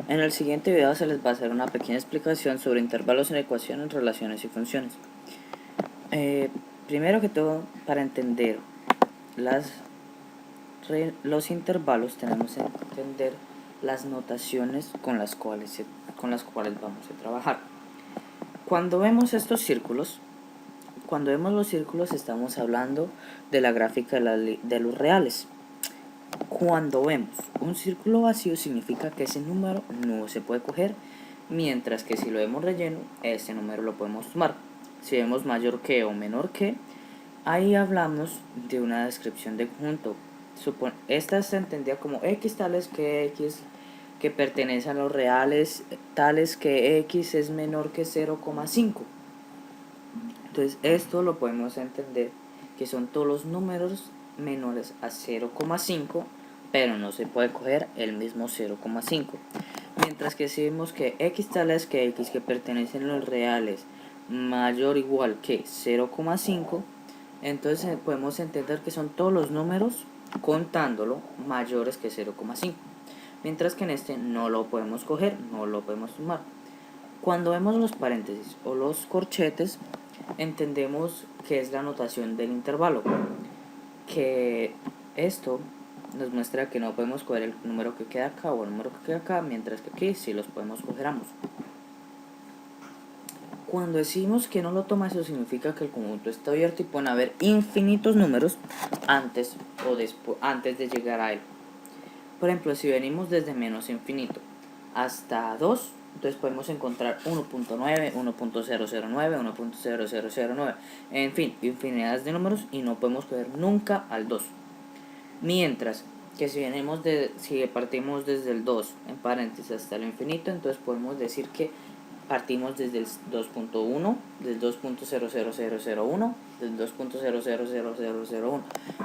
En el siguiente video se les va a hacer una pequeña explicación sobre intervalos en ecuaciones, relaciones y funciones. Primero que todo, para entender los intervalos tenemos que entender las notaciones con las cuales vamos a trabajar. Cuando vemos estos círculos, cuando vemos los círculos estamos hablando de la gráfica de los reales. Cuando vemos un círculo vacío significa que ese número no se puede coger, mientras que si lo vemos relleno, ese número lo podemos tomar. Si vemos mayor que o menor que, ahí hablamos de una descripción de conjunto. Esta se entendía como x tales que x que pertenece a los reales tales que x es menor que 0,5. Entonces esto lo podemos entender que son todos los números menores a 0,5, pero no se puede coger el mismo 0,5. Mientras que si vemos que x tales que x que pertenecen a los reales mayor o igual que 0,5, entonces podemos entender que son todos los números contándolo mayores que 0,5. Mientras que en este no lo podemos coger, no lo podemos sumar. Cuando vemos los paréntesis o los corchetes, entendemos que es la notación del intervalo, que esto nos muestra que no podemos coger el número que queda acá o el número que queda acá, mientras que aquí sí los podemos coger ambos. Cuando decimos que no lo toma, eso significa que el conjunto está abierto y pueden haber infinitos números antes de llegar a él. Por ejemplo, si venimos desde menos infinito hasta 2, entonces podemos encontrar 1.9, 1.009, 1.0009, en fin, infinidades de números y no podemos coger nunca al 2. Mientras que si partimos desde el 2 en paréntesis hasta el infinito, entonces podemos decir que partimos desde el 2.1, del 2.00001, del 2.00001,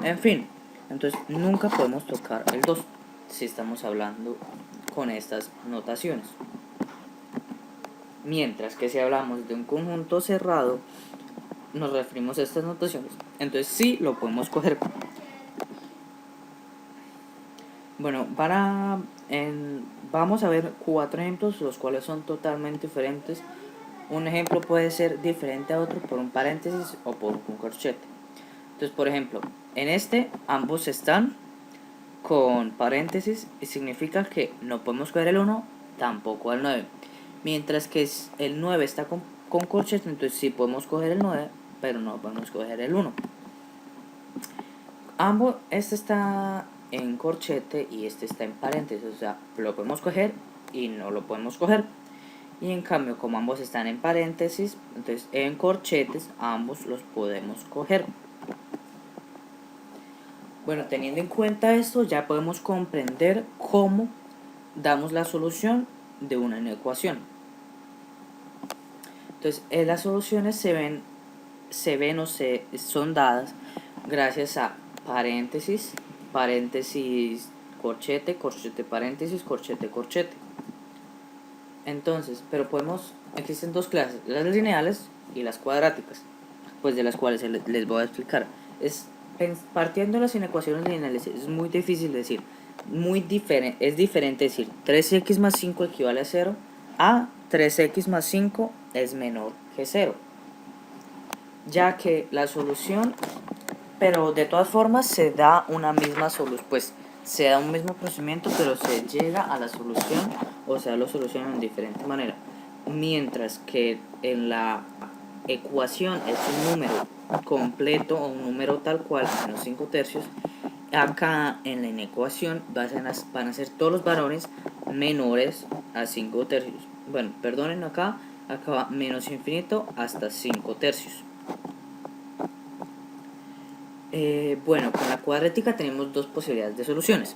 en fin, entonces nunca podemos tocar el 2 si estamos hablando con estas notaciones. Mientras que si hablamos de un conjunto cerrado, nos referimos a estas notaciones, entonces sí lo podemos coger. Bueno, vamos a ver 4 ejemplos, los cuales son totalmente diferentes. Un ejemplo puede ser diferente a otro por un paréntesis o por un corchete. Entonces, por ejemplo, en este ambos están con paréntesis y significa que no podemos coger el 1, tampoco el 9. Mientras que el 9 está con corchete, entonces sí podemos coger el 9, pero no podemos coger el 1. Este está en corchete y este está en paréntesis, o sea, lo podemos coger y no lo podemos coger. Y en cambio, como ambos están en paréntesis, entonces en corchetes ambos los podemos coger. Bueno, teniendo en cuenta esto, ya podemos comprender cómo damos la solución de una ecuación. Entonces, las soluciones son dadas gracias a paréntesis, paréntesis, corchete, corchete, paréntesis, corchete, corchete. Entonces, existen dos clases, las lineales y las cuadráticas, pues de las cuales les voy a explicar. Partiendo de las inecuaciones lineales es muy difícil decir, es diferente decir 3x más 5 equivale a 0 a 3x más 5 es menor que 0, ya que la solución, pero de todas formas se da una misma solución, pues se da un mismo procedimiento, pero se llega a la solución, o sea, lo solucionan de diferente manera. Mientras que en la ecuación es un número completo o un número tal cual, menos 5 tercios, acá en la inecuación van a ser todos los varones menores a 5 tercios. Bueno, perdonen, acá va menos infinito hasta 5 tercios. Bueno, con la cuadrática tenemos dos posibilidades de soluciones.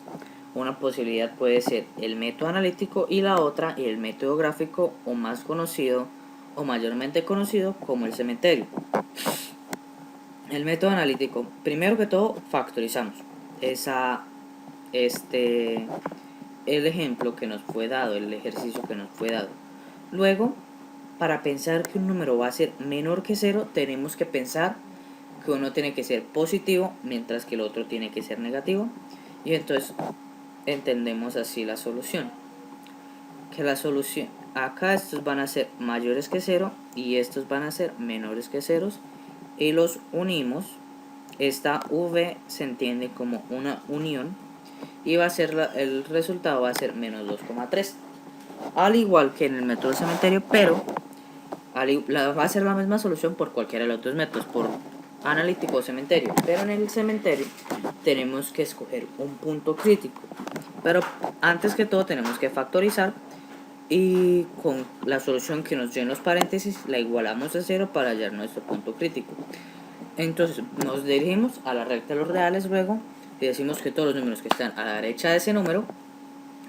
Una posibilidad puede ser el método analítico y la otra el método gráfico, o más conocido o mayormente conocido como el cementerio. El método analítico, primero que todo factorizamos el ejemplo que nos fue dado, el ejercicio que nos fue dado. Luego, para pensar que un número va a ser menor que 0, tenemos que pensar que uno tiene que ser positivo mientras que el otro tiene que ser negativo, y entonces entendemos así la solución. que la solución, acá estos van a ser mayores que 0 y estos van a ser menores que 0 y los unimos. Esta v se entiende como una unión y va a ser el resultado va a ser menos 2,3, al igual que en el método cementerio, pero va a ser la misma solución por cualquiera de los dos métodos, por analítico o cementerio, pero en el cementerio tenemos que escoger un punto crítico, pero antes que todo tenemos que factorizar y con la solución que nos dio en los paréntesis la igualamos a 0 para hallar nuestro punto crítico. Entonces nos dirigimos a la recta de los reales luego y decimos que todos los números que están a la derecha de ese número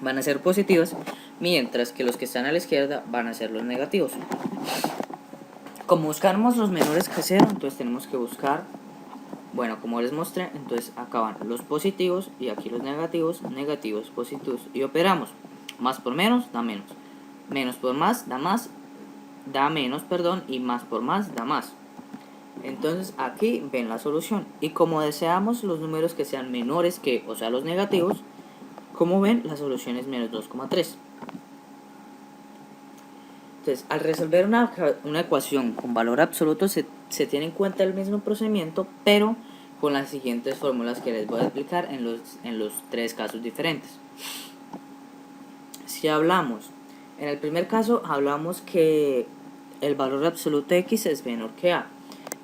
van a ser positivos, mientras que los que están a la izquierda van a ser los negativos. Como buscamos los menores que 0, entonces tenemos que buscar, bueno, como les mostré, entonces acá van los positivos y aquí los negativos, negativos, positivos, y operamos. Más por menos da menos, menos por más da menos, perdón, y más por más da más. Entonces aquí ven la solución, y como deseamos los números que sean menores que, o sea, los negativos, como ven, la solución es menos 2,3. Entonces, al resolver una ecuación con valor absoluto se tiene en cuenta el mismo procedimiento, pero con las siguientes fórmulas que les voy a explicar en los tres casos diferentes. Si hablamos, en el primer caso hablamos que el valor absoluto de x es menor que a.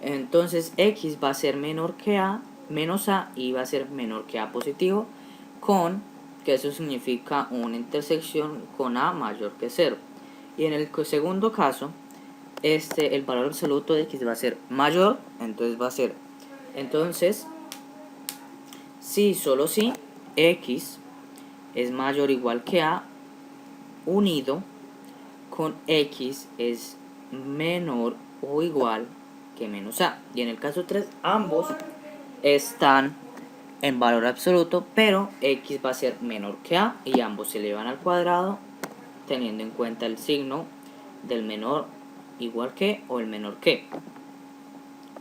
Entonces x va a ser menor que a, menos a, y va a ser menor que a positivo, con que eso significa una intersección con a mayor que 0. Y en el segundo caso, el valor absoluto de x va a ser mayor, entonces va a ser, si, solo si, x es mayor o igual que a, unido con x es menor o igual que menos a. Y en el caso 3, ambos están en valor absoluto, pero x va a ser menor que a y ambos se elevan al cuadrado, teniendo en cuenta el signo del menor igual que o el menor que.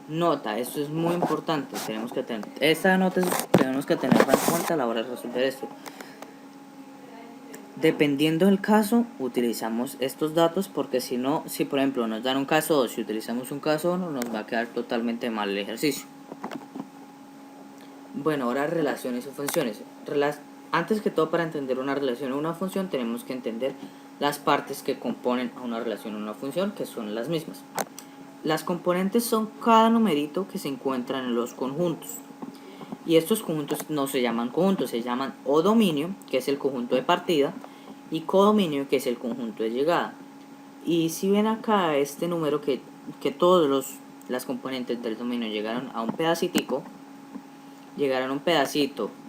Nota, esto es muy importante, tenemos que tener en cuenta a la hora de resolver esto. Dependiendo del caso, utilizamos estos datos, porque si no, si por ejemplo nos dan un caso 2 y utilizamos un caso 1, nos va a quedar totalmente mal el ejercicio. Bueno, ahora relaciones y funciones. Antes que todo, para entender una relación o una función, tenemos que entender las partes que componen a una relación o una función, que son las mismas. Las componentes son cada numerito que se encuentran en los conjuntos. Y estos conjuntos no se llaman conjuntos, se llaman o dominio, que es el conjunto de partida, y codominio, que es el conjunto de llegada. Y si ven acá este número que todas las componentes del dominio llegaron a un pedacito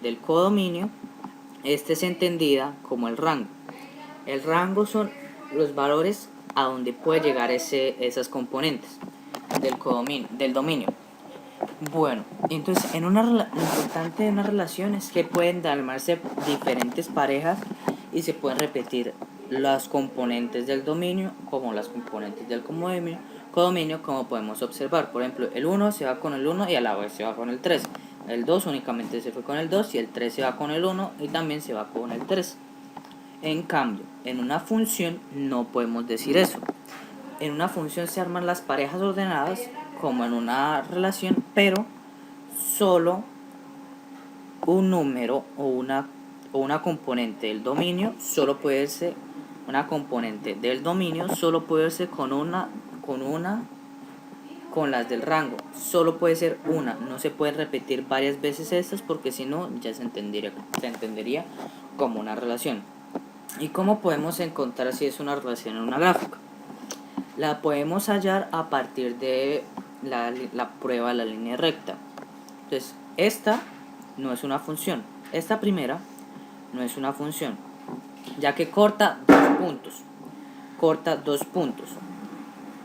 del codominio, este se entendida como el rango. El rango son los valores a donde puede llegar esas componentes del dominio. Bueno, entonces lo importante de una relación es que pueden armarse diferentes parejas y se pueden repetir las componentes del dominio como las componentes del codominio, como podemos observar. Por ejemplo, el 1 se va con el 1 y a la vez se va con el 3. El 2 únicamente se fue con el 2 y el 3 se va con el 1 y también se va con el 3. En cambio, en una función no podemos decir eso. En una función se arman las parejas ordenadas como en una relación, pero solo un número o una componente del dominio solo puede ser con las del rango. Solo puede ser una, no se puede repetir varias veces estas, porque si no ya se entendería como una relación. ¿Y cómo podemos encontrar si es una relación en una gráfica? La podemos hallar a partir de la prueba de la línea recta. Entonces, esta no es una función. Esta primera no es una función, ya que corta dos puntos.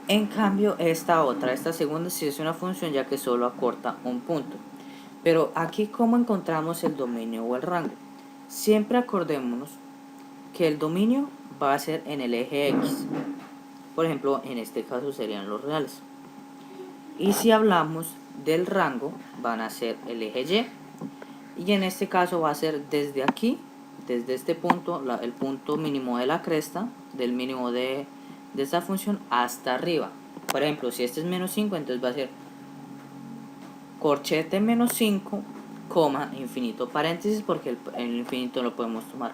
En cambio, esta segunda sí es una función, ya que solo acorta un punto. Pero aquí, ¿cómo encontramos el dominio o el rango? Siempre acordémonos que el dominio va a ser en el eje X. Por ejemplo, en este caso serían los reales. Y si hablamos del rango, van a ser el eje Y. Y en este caso va a ser desde aquí, desde este punto, el punto mínimo de la cresta, del mínimo de esta función hasta arriba. Por ejemplo, si este es menos 5, entonces va a ser corchete menos 5, coma, infinito, paréntesis, porque el infinito lo podemos tomar